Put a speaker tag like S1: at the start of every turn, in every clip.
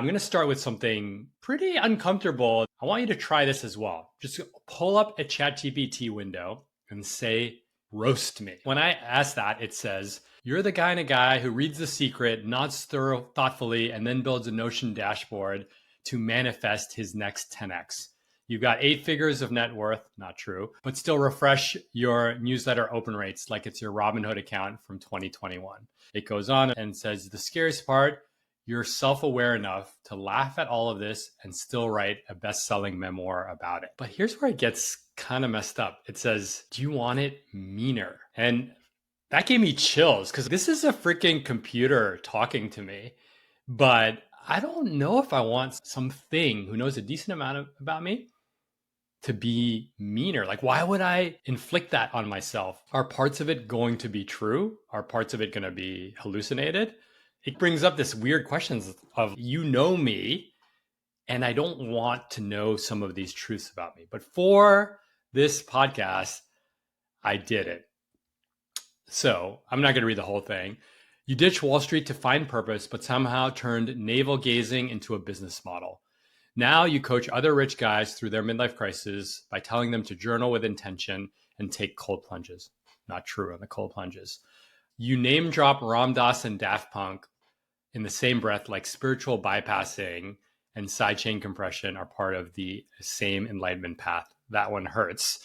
S1: I'm going to start with something pretty uncomfortable. I want you to try this as well. Just pull up a ChatGPT window and say, roast me. When I ask that, it says, you're the kind of guy who reads The Secret, nods thoughtfully, and then builds a Notion dashboard to manifest his next 10x. You've got 8 figures of net worth, not true, but still refresh your newsletter open rates like it's your Robinhood account from 2021. It goes on and says, the scariest part, you're self-aware enough to laugh at all of this and still write a best-selling memoir about it. But here's where it gets kind of messed up. It says, do you want it meaner? And that gave me chills because this is a freaking computer talking to me. But I don't know if I want something who knows a decent amount about me to be meaner. Like, why would I inflict that on myself? Are parts of it going to be true? Are parts of it going to be hallucinated? It brings up this weird questions of, you know me, and I don't want to know some of these truths about me. But for this podcast, I did it. So I'm not going to read the whole thing. You ditched Wall Street to find purpose, but somehow turned navel gazing into a business model. Now you coach other rich guys through their midlife crisis by telling them to journal with intention and take cold plunges. Not true on the cold plunges. You name drop Ram Dass and Daft Punk in the same breath, like spiritual bypassing and sidechain compression are part of the same enlightenment path. That one hurts.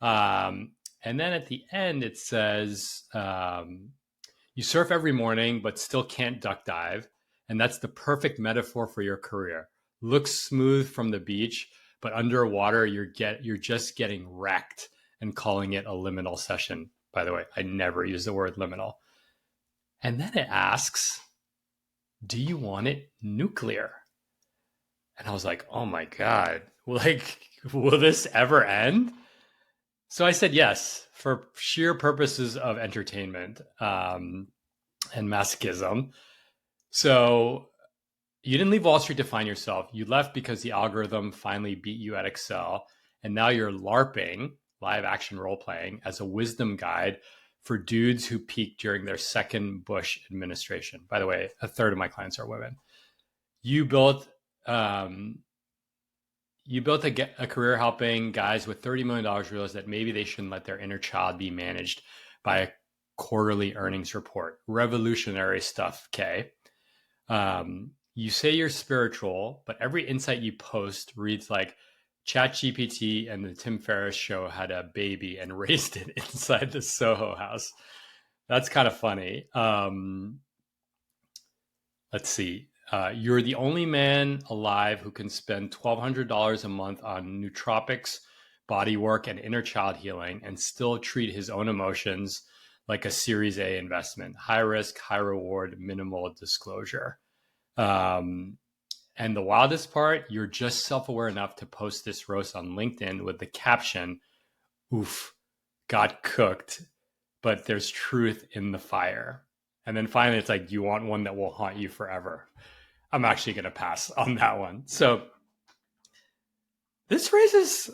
S1: And then at the end, it says, you surf every morning, but still can't duck dive. And that's the perfect metaphor for your career. Looks smooth from the beach, but underwater, you're just getting wrecked and calling it a liminal session. By the way, I never use the word liminal. And then it asks, do you want it nuclear? And I was like, oh my God, like, will this ever end? So I said yes, for sheer purposes of entertainment and masochism. So you didn't leave Wall Street to find yourself. You left because the algorithm finally beat you at Excel. And now you're LARPing, live action role playing, as a wisdom guide for dudes who peaked during their second Bush administration. By the way, a third of my clients are women. You built a career helping guys with $30 million realize that maybe they shouldn't let their inner child be managed by a quarterly earnings report. Revolutionary stuff, Khe. You say you're spiritual, but every insight you post reads like ChatGPT and the Tim Ferriss show had a baby and raised it inside the Soho house. That's kind of funny. Let's see. You're the only man alive who can spend $1,200 a month on nootropics, body work, and inner child healing and still treat his own emotions like a Series A investment. High risk, high reward, minimal disclosure. And the wildest part, you're just self-aware enough to post this roast on LinkedIn with the caption, oof, got cooked, but there's truth in the fire. And then finally, it's like, you want one that will haunt you forever. I'm actually going to pass on that one. So this raises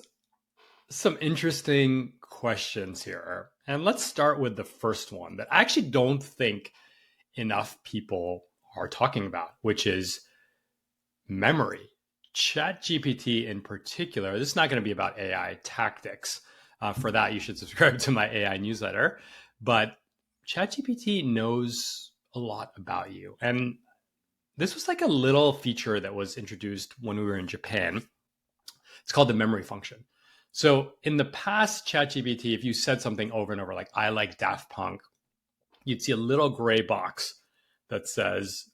S1: some interesting questions here. And let's start with the first one that I actually don't think enough people are talking about, which is memory. ChatGPT in particular, this is not going to be about AI tactics. For that, you should subscribe to my AI newsletter. But ChatGPT knows a lot about you. And this was like a little feature that was introduced when we were in Japan. It's called the memory function. So in the past, ChatGPT, if you said something over and over, like, I like Daft Punk, you'd see a little gray box that says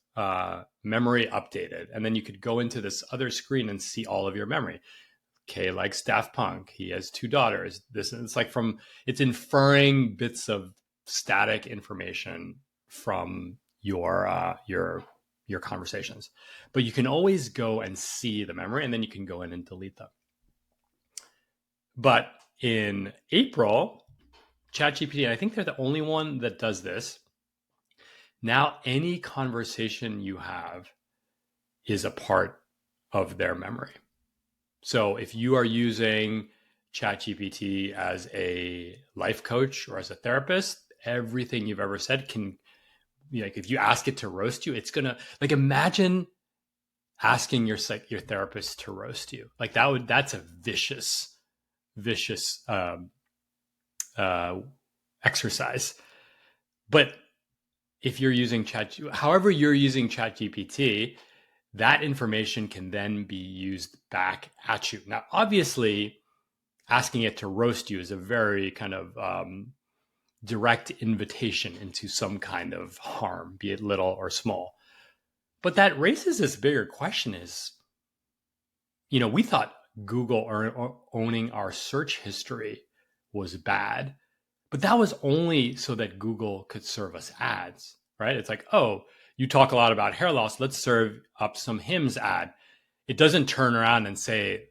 S1: memory updated. And then you could go into this other screen and see all of your memory. Khe likes Daft Punk. He has 2 daughters. It's like it's inferring bits of static information from your conversations. But you can always go and see the memory, and then you can go in and delete them. But in April, ChatGPT, and I think they're the only one that does this, now any conversation you have is a part of their memory. So if you are using ChatGPT as a life coach or as a therapist, everything you've ever said can, like, if you ask it to roast you, it's gonna, like, imagine asking your therapist to roast you. Like that's a vicious exercise. But if you're using however you're using ChatGPT, that information can then be used back at you. Now, obviously, asking it to roast you is a very kind of direct invitation into some kind of harm, be it little or small. But that raises this bigger question is, we thought Google owning our search history was bad, but that was only so that Google could serve us ads, right? It's like, oh, you talk a lot about hair loss. Let's serve up some Hims ad. It doesn't turn around and say,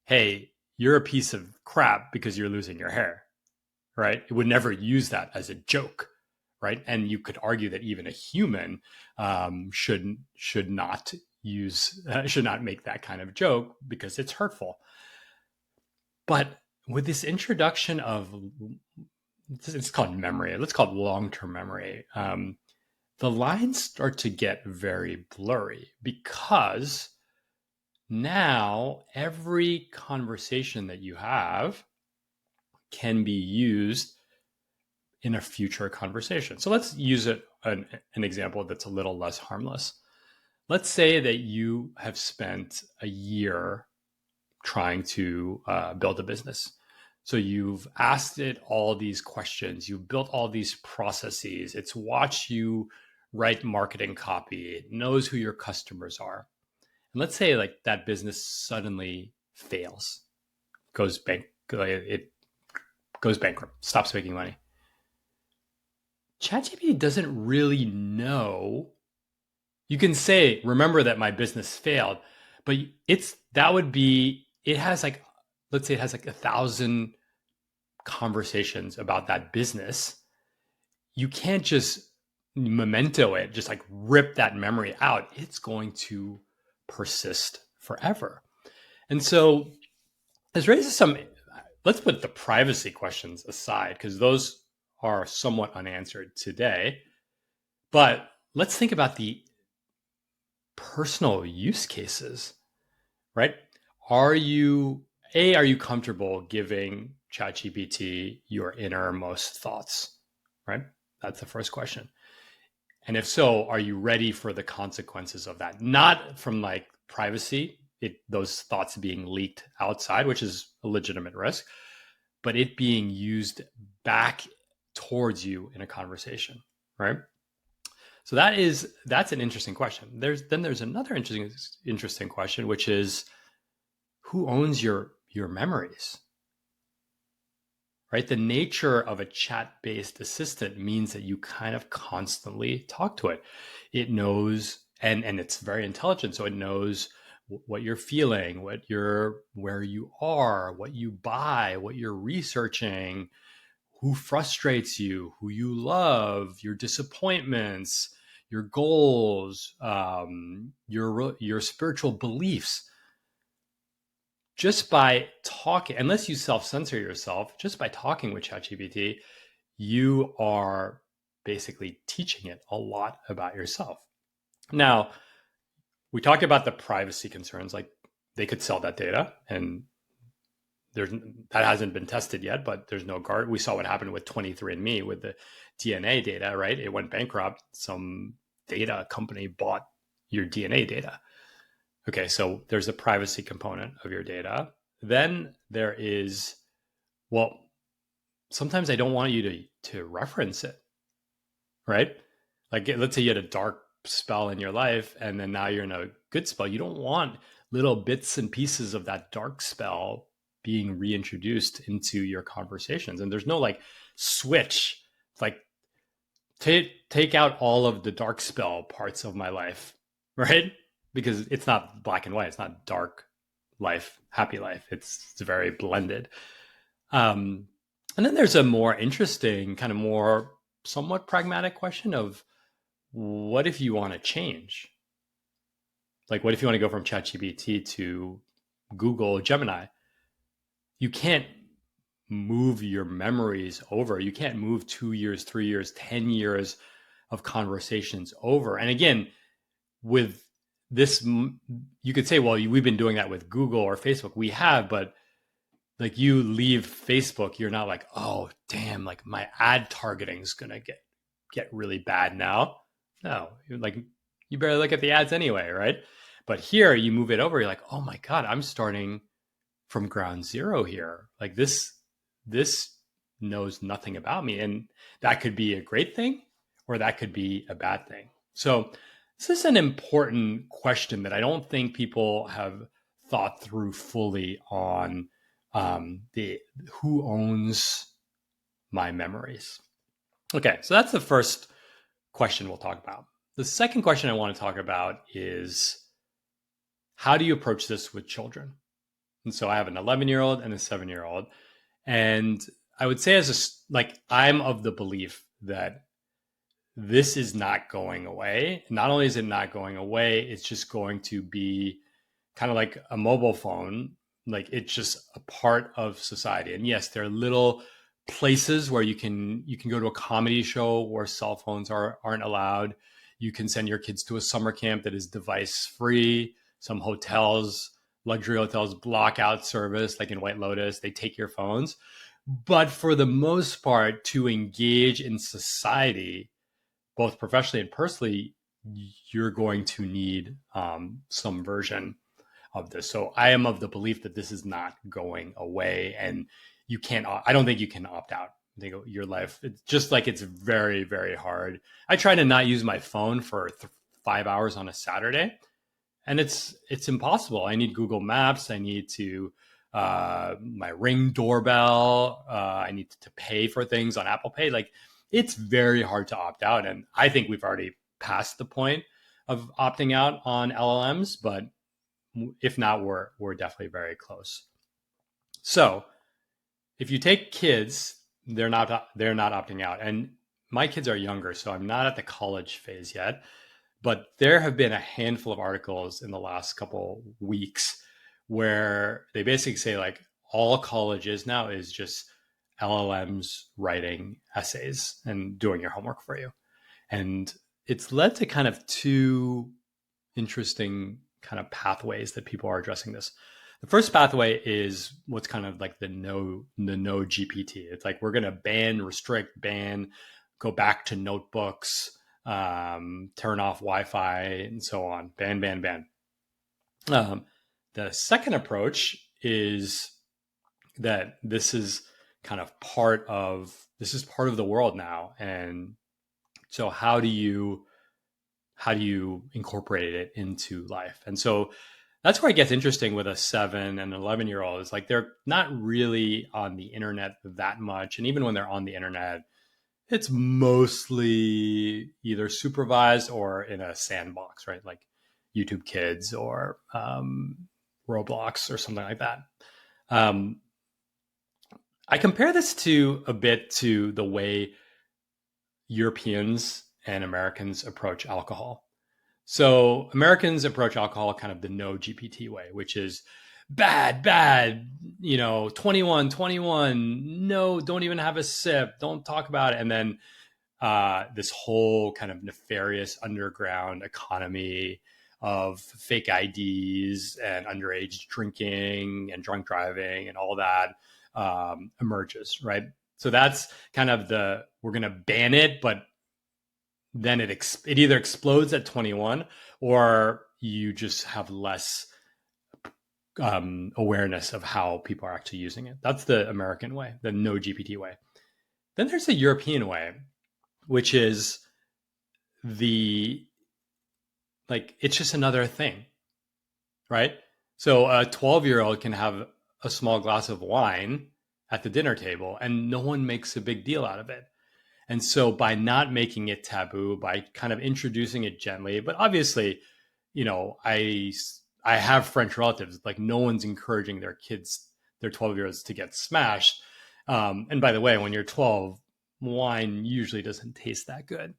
S1: hey, you're a piece of crap because you're losing your hair, right? It would never use that as a joke, right? And you could argue that even a human should not make that kind of joke because it's hurtful. But with this introduction of, it's called memory, let's call it long-term memory, the lines start to get very blurry because now every conversation that you have can be used in a future conversation. So let's use an example that's a little less harmless. Let's say that you have spent a year trying to build a business. So you've asked it all these questions, you've built all these processes, it's watched you write marketing copy, it knows who your customers are. And let's say like that business suddenly fails, it goes bankrupt, stops making money. ChatGPT doesn't really know. You can say, remember that my business failed, but it has like, let's say it has like 1,000 conversations about that business. You can't just memento it, just like rip that memory out. It's going to persist forever. And so this raises let's put the privacy questions aside because those are somewhat unanswered today. But let's think about the personal use cases, right? Are you comfortable giving ChatGPT your innermost thoughts, right? That's the first question. And if so, are you ready for the consequences of that? Not from like privacy, those thoughts being leaked outside, which is a legitimate risk, but it being used back towards you in a conversation, right? So that's an interesting question. There's another interesting question, which is who owns your memories? Right? The nature of a chat-based assistant means that you kind of constantly talk to it. It knows, and it's very intelligent, so it knows what you're feeling, where you are, what you buy, what you're researching, who frustrates you, who you love, your disappointments, your goals, your spiritual beliefs. Just by talking, unless you self-censor yourself, just by talking with ChatGPT, you are basically teaching it a lot about yourself. Now, we talked about the privacy concerns, like they could sell that data, and that hasn't been tested yet, but there's no guard. We saw what happened with 23andMe with the DNA data, right? It went bankrupt. Some data company bought your DNA data. Okay, so there's a privacy component of your data. Then there is, well, sometimes I don't want you to reference it, right? Like let's say you had a dark spell in your life and then now you're in a good spell. You don't want little bits and pieces of that dark spell being reintroduced into your conversations. And there's no like switch, like take out all of the dark spell parts of my life, right? Because it's not black and white. It's not dark life, happy life. It's very blended. And then there's a more interesting, kind of more somewhat pragmatic question of what if you want to change? Like, what if you want to go from ChatGPT to Google Gemini? You can't move your memories over. You can't move 2 years, 3 years, 10 years of conversations over. And again, with this, you could say, well, we've been doing that with Google or Facebook. We have, but like you leave Facebook, you're not like, oh, damn, like my ad targeting is going to get really bad now. No, like you barely look at the ads anyway, right? But here you move it over, you're like, oh my God, I'm starting from ground zero here. Like this knows nothing about me. And that could be a great thing or that could be a bad thing. So this is an important question that I don't think people have thought through fully on the who owns my memories. Okay, so that's the first question we'll talk about. The second question I want to talk about is how do you approach this with children? And so I have an 11-year-old and a 7-year-old. And I would say I'm of the belief that this is not going away. Not only is it not going away, it's just going to be kind of like a mobile phone. Like it's just a part of society. And yes, there are little places where you can go to a comedy show where cell phones aren't allowed. You can send your kids to a summer camp that is device free. Some hotels, luxury hotels, block out service, like in White Lotus, they take your phones. But for the most part, to engage in society, both professionally and personally, you're going to need some version of this. So I am of the belief that this is not going away, and I don't think you can opt out. I think your life, it's just like it's very, very hard. I try to not use my phone for 5 hours on a Saturday, and it's impossible. I need Google Maps. I need to my Ring doorbell. I need to pay for things on Apple Pay. Like it's very hard to opt out, and I think we've already passed the point of opting out on LLMs, but if not, we're definitely very close. So if you take kids, they're not opting out. And my kids are younger, so I'm not at the college phase yet. But there have been a handful of articles in the last couple weeks where they basically say like all college is now is just LLMs writing essays and doing your homework for you. And it's led to kind of two interesting kind of pathways that people are addressing this. The first pathway is what's kind of like the no GPT. It's like we're going to ban, restrict, go back to notebooks, turn off Wi-Fi, and so on. Ban. The second approach is that this is part of the world now, and so how do you incorporate it into life? And so that's where it gets interesting with a 7 and 11-year-old. It's like they're not really on the internet that much, and even when they're on the internet, it's mostly either supervised or in a sandbox, right? Like YouTube Kids or Roblox or something like that. I compare this a bit to the way Europeans and Americans approach alcohol. So Americans approach alcohol kind of the no GPT way, which is bad, 21, no, don't even have a sip, don't talk about it. And then this whole kind of nefarious underground economy of fake IDs and underage drinking and drunk driving and all that emerges, right? So that's kind of we're going to ban it, but then it either explodes at 21 or you just have less awareness of how people are actually using it. That's the American way, the no GPT way. Then there's the European way, which is it's just another thing, right? So a 12-year-old can have a small glass of wine at the dinner table and no one makes a big deal out of it. And so by not making it taboo, by kind of introducing it gently, but obviously, I have French relatives, like no one's encouraging their 12-year-olds to get smashed. And by the way, when you're 12, wine usually doesn't taste that good.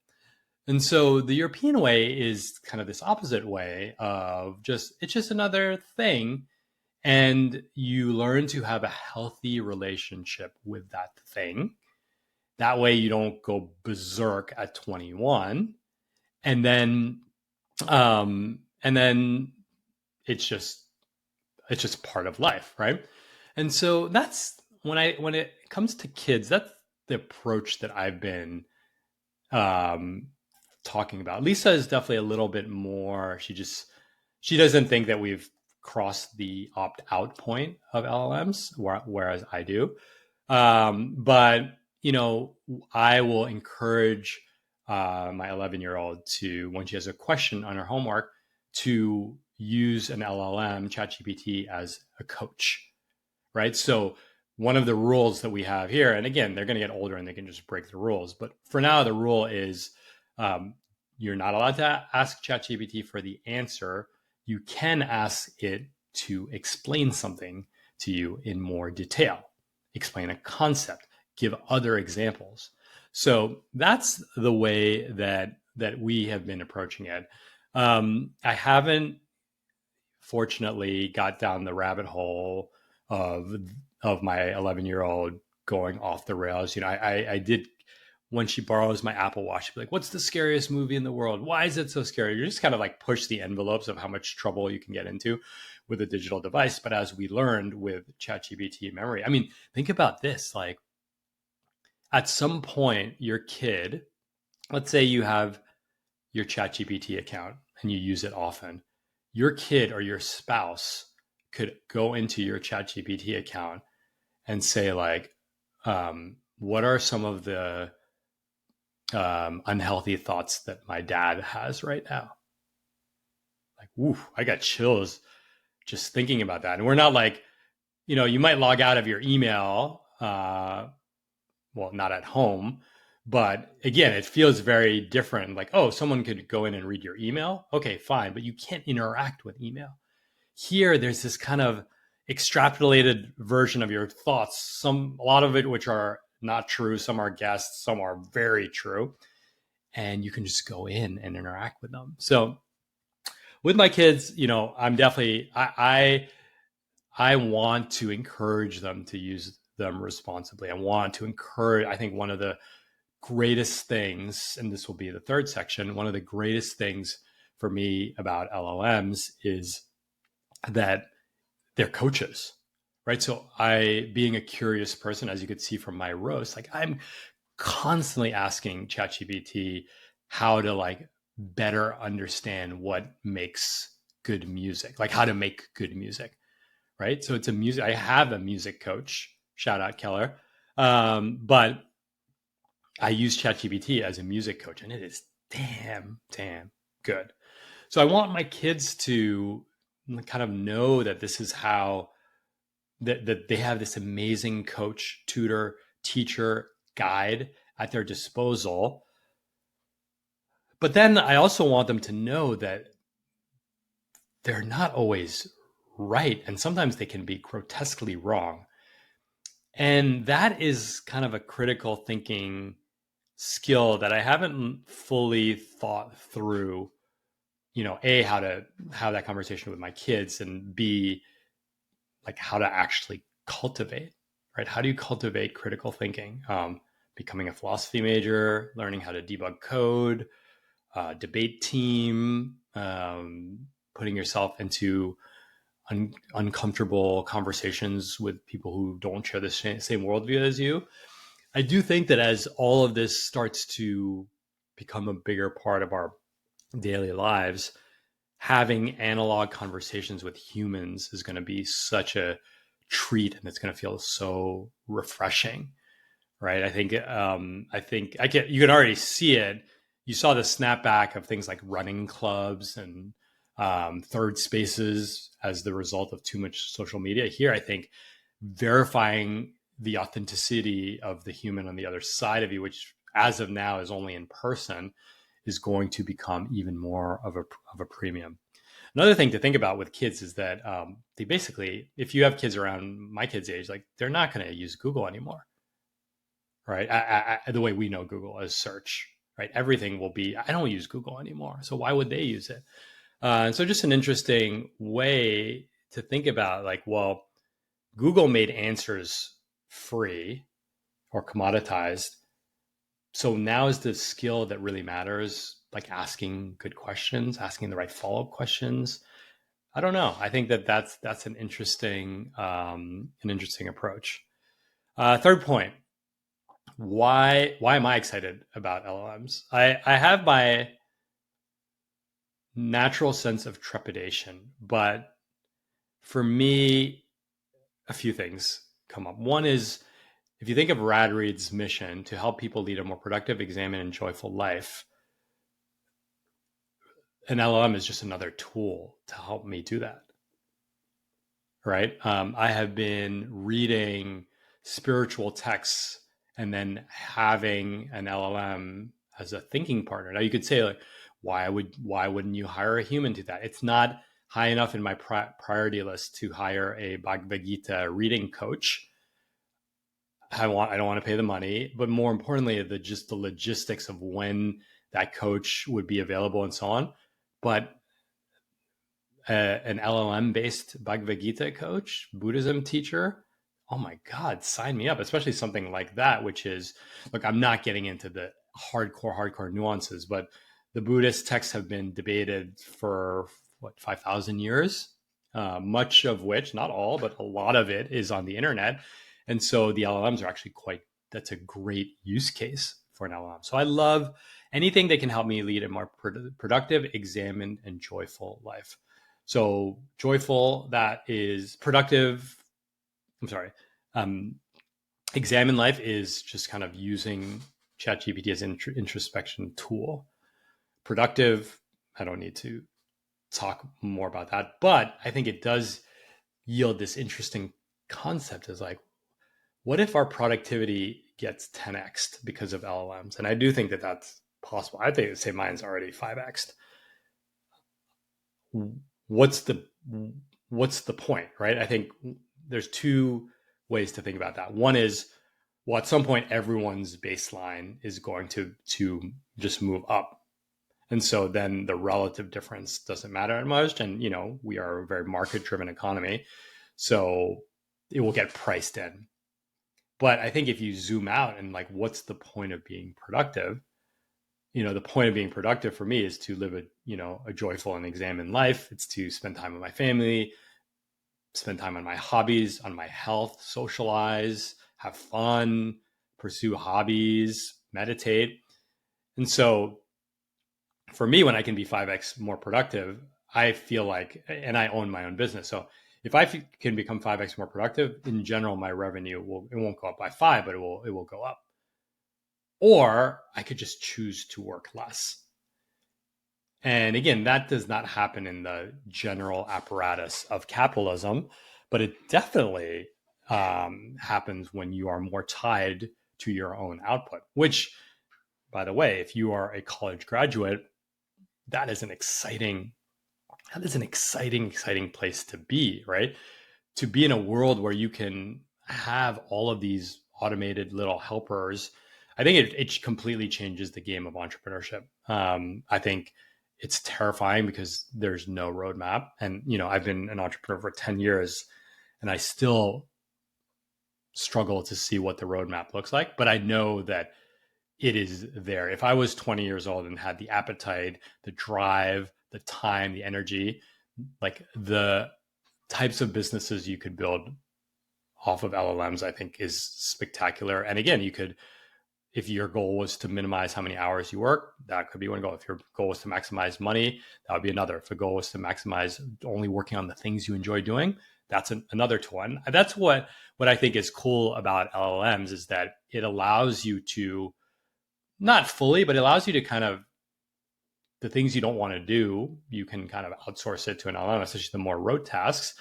S1: And so the European way is kind of this opposite way of it's just another thing. And you learn to have a healthy relationship with that thing. That way you don't go berserk at 21. And then And then it's just part of life, right? And so that's when it comes to kids, that's the approach that I've been talking about. Lisa is definitely a little bit more. She doesn't think that we've crossed the opt out point of LLMs, whereas I do. But I will encourage my 11-year-old to, when she has a question on her homework, to use an LLM, ChatGPT, as a coach, right? So one of the rules that we have here, and again, they're going to get older and they can just break the rules. But for now, the rule is you're not allowed to ask ChatGPT for the answer. You can ask it to explain something to you in more detail, explain a concept, give other examples. So that's the way that we have been approaching it. I haven't, fortunately, got down the rabbit hole of my 11-year-old going off the rails. I did, when she borrows my Apple Watch, she'd be like, "What's the scariest movie in the world? Why is it so scary?" You just kind of like push the envelopes of how much trouble you can get into with a digital device. But as we learned with ChatGPT memory, I mean, think about this. Like, at some point, your kid, let's say you have your ChatGPT account and you use it often, your kid or your spouse could go into your ChatGPT account and say, like, what are some of the unhealthy thoughts that my dad has right now? Like, woo, I got chills just thinking about that. And we're not like, you might log out of your email, well, not at home, but again, it feels very different. Like, oh, someone could go in and read your email. Okay, fine, but you can't interact with email. Here, there's this kind of extrapolated version of your thoughts, a lot of it which are not true, some are guessed, some are very true, and you can just go in and interact with them. So with my kids, I'm definitely, I want to encourage them to use them responsibly. I think one of the greatest things, and this will be the third section, one of the greatest things for me about LLMs is that they're coaches, right? So being a curious person, as you could see from my roast, like, I'm constantly asking ChatGPT how to like better understand what makes good music, like how to make good music, right? So I have a music coach, shout out Keller. But I use ChatGPT as a music coach, and it is damn good. So I want my kids to kind of know that this is how that they have this amazing coach, tutor, teacher, guide at their disposal. But then I also want them to know that they're not always right, and sometimes they can be grotesquely wrong. And that is kind of a critical thinking skill that I haven't fully thought through, A, how to have that conversation with my kids, and B, like how to actually cultivate, right? How do you cultivate critical thinking? Becoming a philosophy major, learning how to debug code, debate team, putting yourself into uncomfortable conversations with people who don't share the same worldview as you. I do think that as all of this starts to become a bigger part of our daily lives, having analog conversations with humans is going to be such a treat, and it's going to feel so refreshing, right? I think you can already see it. You saw the snapback of things like running clubs and third spaces as the result of too much social media. Here, I think verifying the authenticity of the human on the other side of you, which as of now is only in person, is going to become even more of a premium. Another thing to think about with kids is that they basically, if you have kids around my kids' age, like, they're not going to use Google anymore, right? The way we know Google as search, right? Everything will be, I don't use Google anymore, so why would they use it? And so just an interesting way to think about, like, well, Google made answers free or commoditized. So now is the skill that really matters, like asking good questions, asking the right follow-up questions. I don't know. I think that's an interesting approach. Third point, why am I excited about LLMs? I have my natural sense of trepidation, but for me, a few things come up. One is, if you think of RadReads' mission to help people lead a more productive, examined, and joyful life, an LLM is just another tool to help me do that. Right? I have been reading spiritual texts and then having an LLM as a thinking partner. Now you could say, like, why wouldn't you hire a human to that? It's not high enough in my priority list to hire a Bhagavad Gita reading coach. I don't want to pay the money, but more importantly, the logistics of when that coach would be available and so on. But an LLM based Bhagavad Gita coach, Buddhism teacher, oh my God, sign me up, especially something like that, which is, look, I'm not getting into the hardcore nuances, but the Buddhist texts have been debated for 5,000 years, much of which, not all, but a lot of it is on the internet. And so the LLMs are actually that's a great use case for an LLM. So I love anything that can help me lead a more productive, examined, and joyful life. So joyful, that is productive. I'm sorry. Examine life is just kind of using ChatGPT as an introspection tool. Productive, I don't need to talk more about that, but I think it does yield this interesting concept as like, what if our productivity gets 10x'd because of LLMs? And I do think that that's possible. I think, say, mine's already 5x'd. What's the point, right? I think there's two ways to think about that. One is, well, at some point, everyone's baseline is going to just move up. And so then the relative difference doesn't matter much. And, we are a very market-driven economy. So it will get priced in. But I think if you zoom out and like, what's the point of being productive? The point of being productive for me is to live a joyful and examined life. It's to spend time with my family, spend time on my hobbies, on my health, socialize, have fun, pursue hobbies, meditate. And so for me, when I can be 5x more productive, I feel like, and I own my own business. So if I can become 5x more productive, in general, my revenue won't go up by 5, but it will go up. Or I could just choose to work less. And again, that does not happen in the general apparatus of capitalism, but it definitely happens when you are more tied to your own output, which, by the way, if you are a college graduate, that is an exciting place to be, right? To be in a world where you can have all of these automated little helpers. I think it completely changes the game of entrepreneurship. I think it's terrifying because there's no roadmap. And, I've been an entrepreneur for 10 years and I still struggle to see what the roadmap looks like. But I know that it is there. If I was 20 years old and had the appetite, the drive, the time, the energy, like the types of businesses you could build off of LLMs, I think is spectacular. And again, you could, if your goal was to minimize how many hours you work, that could be one goal. If your goal was to maximize money, that would be another. If the goal was to maximize only working on the things you enjoy doing, that's another one. That's what I think is cool about LLMs is that it allows you to, not fully, but it allows you to kind of, the things you don't want to do, you can kind of outsource it to an LLM, especially the more rote tasks.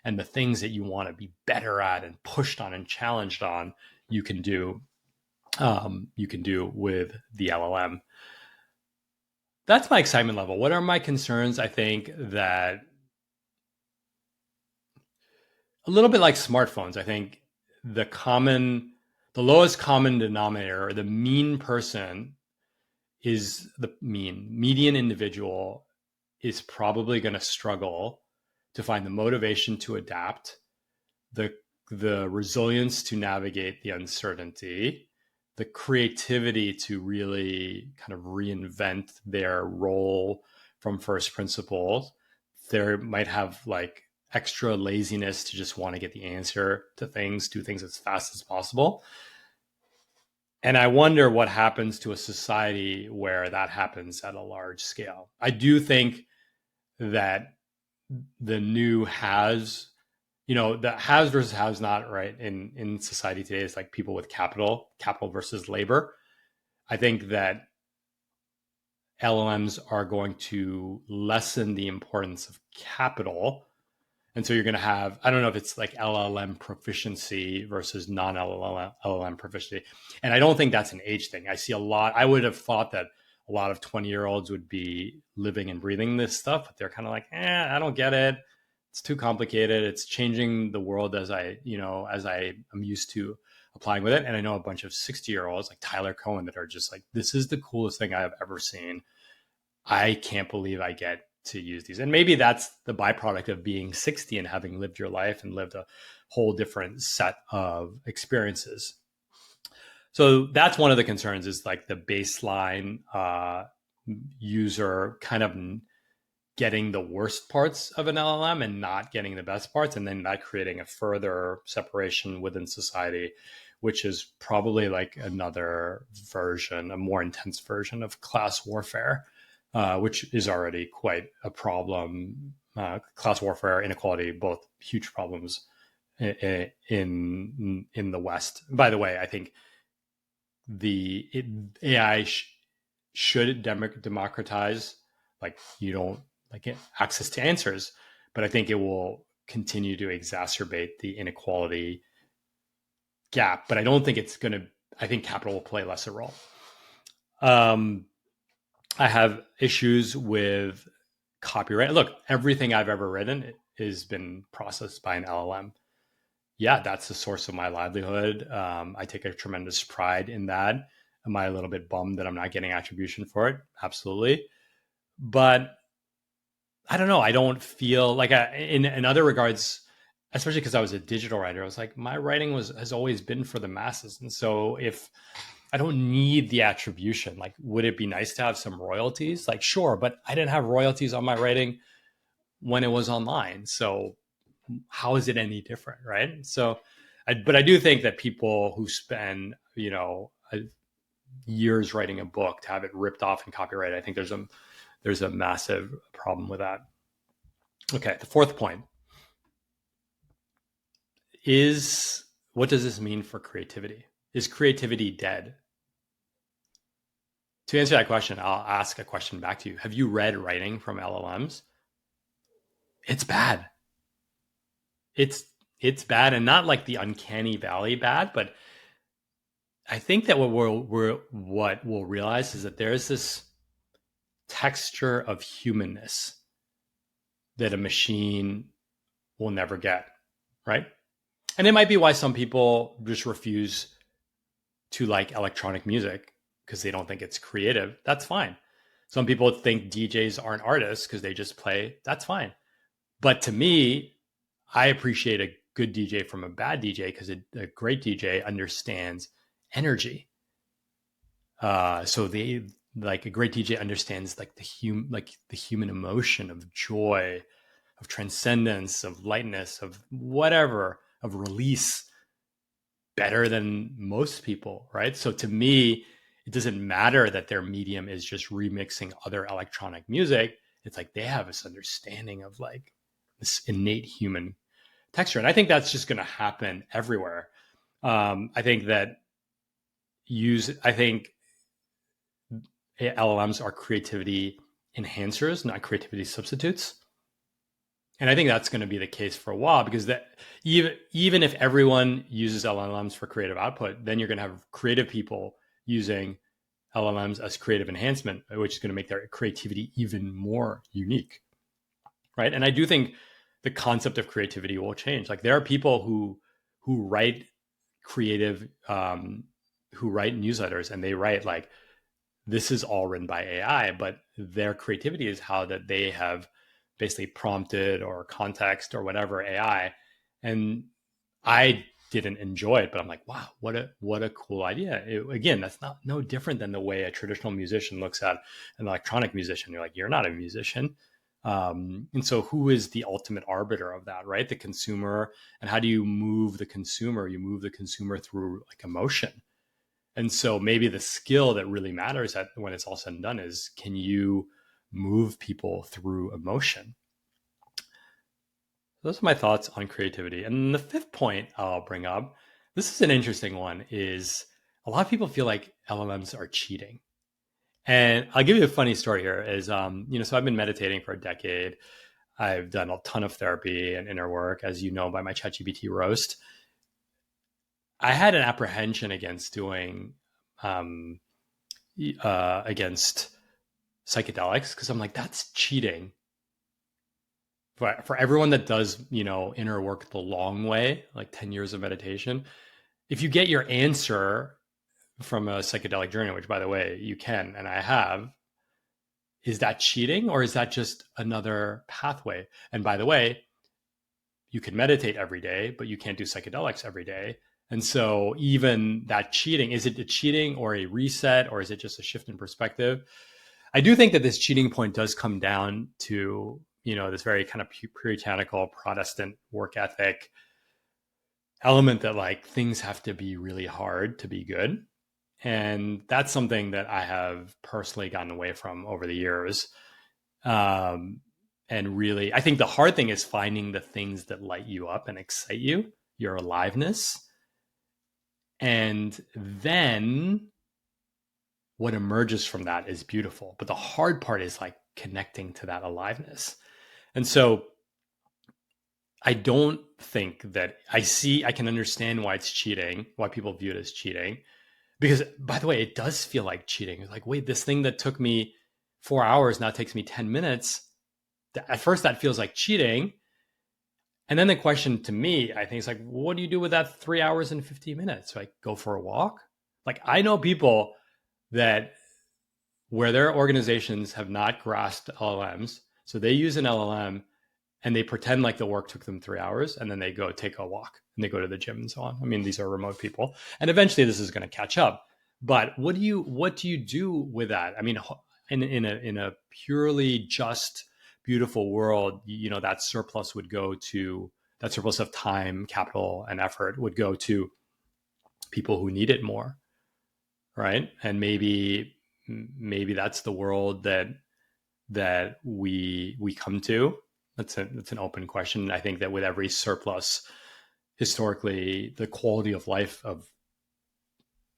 S1: And the things that you want to be better at and pushed on and challenged on, you can do with the LLM. That's my excitement level. What are my concerns? I think that a little bit like smartphones, I think the lowest common denominator, or the mean person, is the median individual is probably going to struggle to find the motivation to adapt, the resilience to navigate the uncertainty, the creativity to really kind of reinvent their role from first principles. They might have like extra laziness to just want to get the answer to things, do things as fast as possible. And I wonder what happens to a society where that happens at a large scale. I do think that the new has, the has versus has not, right, in society today is like people with capital versus labor. I think that LLMs are going to lessen the importance of capital. And so you're going to have, I don't know if it's like LLM proficiency versus non-LLM proficiency. And I don't think that's an age thing. I see a lot, I would have thought that a lot of 20-year-olds would be living and breathing this stuff, but they're kind of like, I don't get it. It's too complicated. It's changing the world as I am used to applying with it. And I know a bunch of 60-year-olds like Tyler Cohen that are just like, this is the coolest thing I have ever seen. I can't believe I get to use these. And maybe that's the byproduct of being 60 and having lived your life and lived a whole different set of experiences. So that's one of the concerns, is like the baseline user kind of getting the worst parts of an LLM and not getting the best parts, and then that creating a further separation within society, which is probably like another version, a more intense version of class warfare, which is already quite a problem. Class warfare, inequality, both huge problems in the West. By the way, I think AI should democratize, like, you don't like access to answers, but I think it will continue to exacerbate the inequality gap. But I don't think it's going to, I think capital will play less a role. I have issues with copyright. Look, everything I've ever written has been processed by an LLM. Yeah, that's the source of my livelihood. I take a tremendous pride in that. Am I a little bit bummed that I'm not getting attribution for it? Absolutely. But I don't know. I don't feel like in other regards, especially because I was a digital writer, I was like, my writing has always been for the masses. And so if I don't need the attribution, like, would it be nice to have some royalties? Like, sure, but I didn't have royalties on my writing when it was online. So how is it any different, right? So, but I do think that people who spend, years writing a book to have it ripped off in copyright, I think there's a massive problem with that. Okay, the fourth point is, what does this mean for creativity? Is creativity dead? To answer that question, I'll ask a question back to you. Have you read writing from LLMs? It's bad. It's bad, and not like the uncanny valley bad, but I think that what we'll realize is that there's this texture of humanness that a machine will never get, right? And it might be why some people just refuse to like electronic music because they don't think it's creative. That's fine. Some people think DJs aren't artists because they just play. That's fine. But to me, I appreciate a good DJ from a bad DJ because a great DJ understands energy. So like a great DJ understands like the human emotion of joy, of transcendence, of lightness, of whatever, of release better than most people, right? So to me, it doesn't matter that their medium is just remixing other electronic music. It's like they have this understanding of like this innate human texture. And I think that's just going to happen everywhere. I think LLMs are creativity enhancers, not creativity substitutes. And I think that's going to be the case for a while, because that even if everyone uses LLMs for creative output, then you're going to have creative people using LLMs as creative enhancement, which is going to make their creativity even more unique, right? And I do think the concept of creativity will change. Like, there are people who write creative, who write newsletters, and they write like, this is all written by AI, but their creativity is how that they have basically prompted or context or whatever AI. And I didn't enjoy it, but I'm like, wow, what a cool idea. Again, that's not no different than the way a traditional musician looks at an electronic musician. You're like, you're not a musician. And so who is the ultimate arbiter of that, right? The consumer. And how do you move the consumer? You move the consumer through like emotion. And so maybe the skill that really matters at when it's all said and done is, can you move people through emotion? Those are my thoughts on creativity. And the fifth point I'll bring up, this is an interesting one, is a lot of people feel like LLMs are cheating. And I'll give you a funny story here is, so I've been meditating for a decade. I've done a ton of therapy and inner work, as you know, by my ChatGPT roast. I had an apprehension against doing, against psychedelics, because I'm like, that's cheating. For everyone that does, inner work the long way, like 10 years of meditation, if you get your answer from a psychedelic journey, which by the way, you can, and I have, is that cheating or is that just another pathway? And by the way, you can meditate every day, but you can't do psychedelics every day. And so even that cheating, is it a cheating or a reset, or is it just a shift in perspective? I do think that this cheating point does come down to, this very kind of puritanical Protestant work ethic element that like things have to be really hard to be good. And that's something that I have personally gotten away from over the years. And really, I think the hard thing is finding the things that light you up and excite you, your aliveness. And then what emerges from that is beautiful. But the hard part is like connecting to that aliveness. And so I don't think that I can understand why it's cheating, why people view it as cheating. Because by the way, it does feel like cheating. It's like, wait, this thing that took me 4 hours now takes me 10 minutes. At first that feels like cheating. And then the question to me, I think, is like, what do you do with that 3 hours and 50 minutes? Like, go for a walk? Like, I know people that where their organizations have not grasped LLMs, so they use an LLM and they pretend like the work took them 3 hours, and then they go take a walk and they go to the gym and so on. I mean, these are remote people, and eventually this is going to catch up. But what do you do with that? I mean, in a purely just, beautiful world, that surplus of time, capital, and effort would go to people who need it more, right? And maybe that's the world that we come to. That's an open question. I think that with every surplus, historically, the quality of life of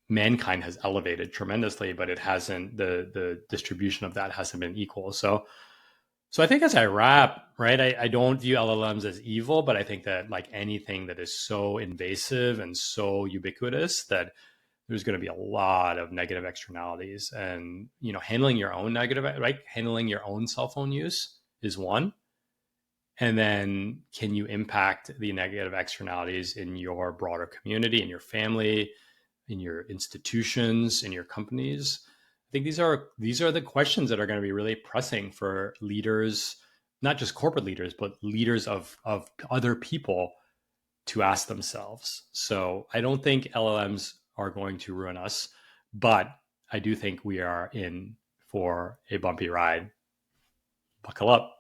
S1: mankind has elevated tremendously, but it hasn't, the distribution of that hasn't been equal. So I think as I wrap, right, I don't view LLMs as evil, but I think that like anything that is so invasive and so ubiquitous that there's going to be a lot of negative externalities. And, handling your own handling your own cell phone use is one. And then can you impact the negative externalities in your broader community, in your family, in your institutions, in your companies? I think these are the questions that are going to be really pressing for leaders, not just corporate leaders, but leaders of other people to ask themselves. So I don't think LLMs are going to ruin us, but I do think we are in for a bumpy ride. Buckle up.